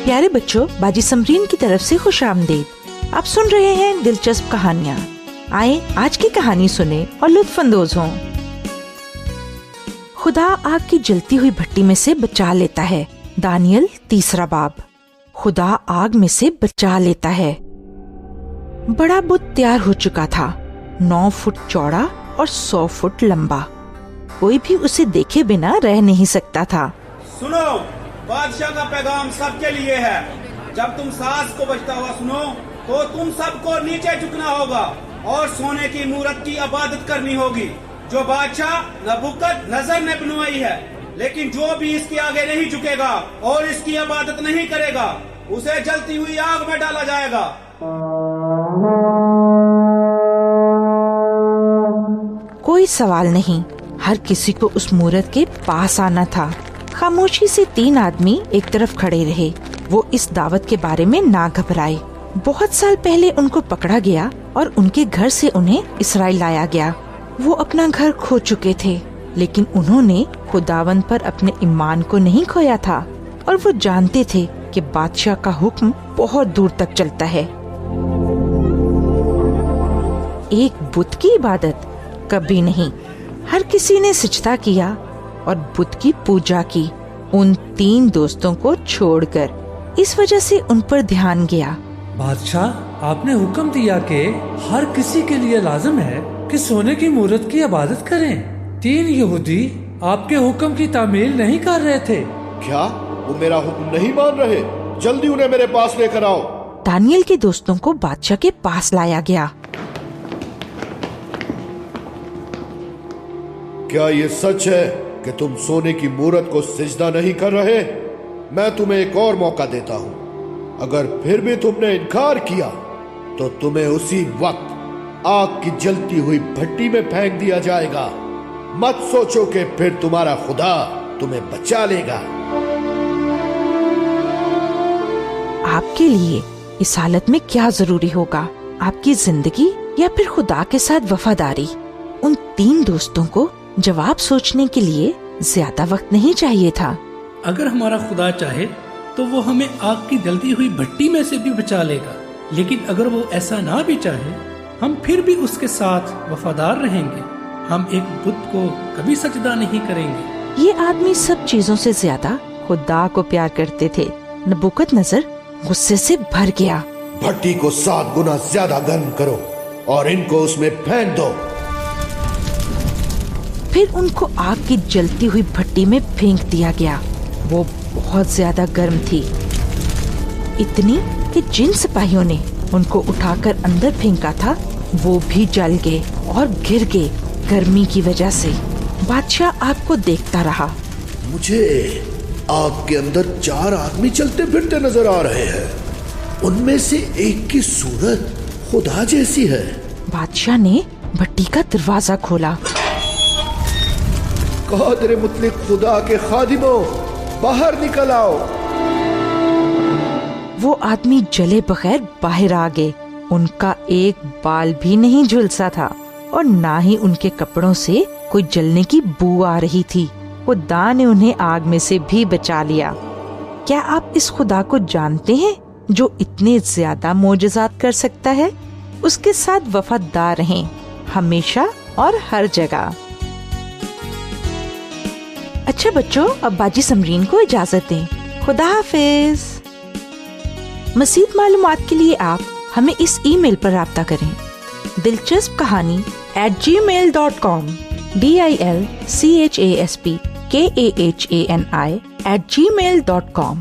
پیارے بچوں، باجی سمرین کی طرف سے خوش آمدید۔ آپ سن رہے ہیں دلچسپ کہانیاں۔ آئیں آج کی کہانی سنیں اور لطف اندوز ہوں۔ خدا آگ کی جلتی ہوئی بھٹی میں سے بچا لیتا ہے۔ دانیل 3 باب۔ خدا آگ میں سے بچا لیتا ہے۔ بڑا بت تیار ہو چکا تھا، 9 فٹ چوڑا اور 100 فٹ لمبا۔ کوئی بھی اسے دیکھے بنا رہ نہیں سکتا تھا۔ سنو، بادشاہ کا پیغام سب کے لیے ہے۔ جب تم ساز کو بجتا ہوا سنو تو تم سب کو نیچے جھکنا ہوگا اور سونے کی مورت کی عبادت کرنی ہوگی جو بادشاہ نبوکد نظر نے بنوائی ہے۔ لیکن جو بھی اس کے آگے نہیں جھکے گا اور اس کی عبادت نہیں کرے گا اسے جلتی ہوئی آگ میں ڈالا جائے گا۔ کوئی سوال نہیں، ہر کسی کو اس مورت کے پاس آنا تھا۔ خاموشی سے 3 آدمی ایک طرف کھڑے رہے۔ وہ اس دعوت کے بارے میں نہ گھبرائے۔ بہت سال پہلے ان کو پکڑا گیا اور ان کے گھر سے انہیں اسرائیل لایا گیا۔ وہ اپنا گھر کھو چکے تھے، لیکن انہوں نے خداوند پر اپنے ایمان کو نہیں کھویا تھا، اور وہ جانتے تھے کہ بادشاہ کا حکم بہت دور تک چلتا ہے۔ ایک بت کی عبادت؟ کبھی نہیں۔ ہر کسی نے سجدہ کیا اور بت کی پوجا کی، ان 3 دوستوں کو چھوڑ کر۔ اس وجہ سے ان پر دھیان گیا۔ بادشاہ، آپ نے حکم دیا کہ ہر کسی کے لیے لازم ہے کہ سونے کی مورت کی عبادت کریں۔ 3 یہودی آپ کے حکم کی تعمیل نہیں کر رہے تھے۔ کیا وہ میرا حکم نہیں مان رہے؟ جلدی انہیں میرے پاس لے کر آؤ۔ دانیل کے دوستوں کو بادشاہ کے پاس لایا گیا۔ کیا یہ سچ ہے کہ تم سونے کی مورت کو سجدہ نہیں کر رہے؟ میں تمہیں ایک اور موقع دیتا ہوں۔ اگر پھر بھی تم نے انکار کیا تو تمہیں اسی وقت آگ کی جلتی ہوئی بھٹی میں پھینک دیا جائے گا۔ مت سوچو کہ پھر تمہارا خدا تمہیں بچا لے گا۔ آپ کے لیے اس حالت میں کیا ضروری ہوگا؟ آپ کی زندگی یا پھر خدا کے ساتھ وفاداری؟ ان 3 دوستوں کو جواب سوچنے کے لیے زیادہ وقت نہیں چاہیے تھا۔ اگر ہمارا خدا چاہے تو وہ ہمیں آگ کی جلتی ہوئی بھٹی میں سے بھی بچا لے گا، لیکن اگر وہ ایسا نہ بھی چاہے ہم پھر بھی اس کے ساتھ وفادار رہیں گے۔ ہم ایک بت کو کبھی سجدہ نہیں کریں گے۔ یہ آدمی سب چیزوں سے زیادہ خدا کو پیار کرتے تھے۔ نبوکد نظر غصے سے بھر گیا۔ بھٹی کو 7 گنا زیادہ گرم کرو اور ان کو اس میں پھینک دو۔ پھر ان کو آگ کی جلتی ہوئی بھٹی میں پھینک دیا گیا۔ وہ بہت زیادہ گرم تھی، اتنی کہ جن سپاہیوں نے ان کو اٹھا کر اندر پھینکا تھا وہ بھی جل گئے اور گر گئے گرمی کی وجہ سے۔ بادشاہ آگ کو دیکھتا رہا۔ مجھے آگ کے اندر 4 آدمی چلتے پھرتے نظر آ رہے ہیں۔ ان میں سے ایک کی صورت خدا جیسی ہے۔ بادشاہ نے بھٹی کا دروازہ کھولا۔ قادر مطلق خدا کے خادموں، باہر نکل آؤ۔ وہ آدمی جلے بغیر باہر آ گئے۔ ان کا ایک بال بھی نہیں جھلسا تھا اور نہ ہی ان کے کپڑوں سے کوئی جلنے کی بو آ رہی تھی۔ خدا نے انہیں آگ میں سے بھی بچا لیا۔ کیا آپ اس خدا کو جانتے ہیں جو اتنے زیادہ معجزات کر سکتا ہے؟ اس کے ساتھ وفادار رہیں، ہمیشہ اور ہر جگہ۔ اچھا بچوں، اب باجی سمرین کو اجازت دیں۔ خدا حافظ۔ مزید معلومات کے لیے آپ ہمیں اس ای میل پر رابطہ کریں، دلچسپ کہانی @gmail.com DILCHASP KAHANI @gmail.com۔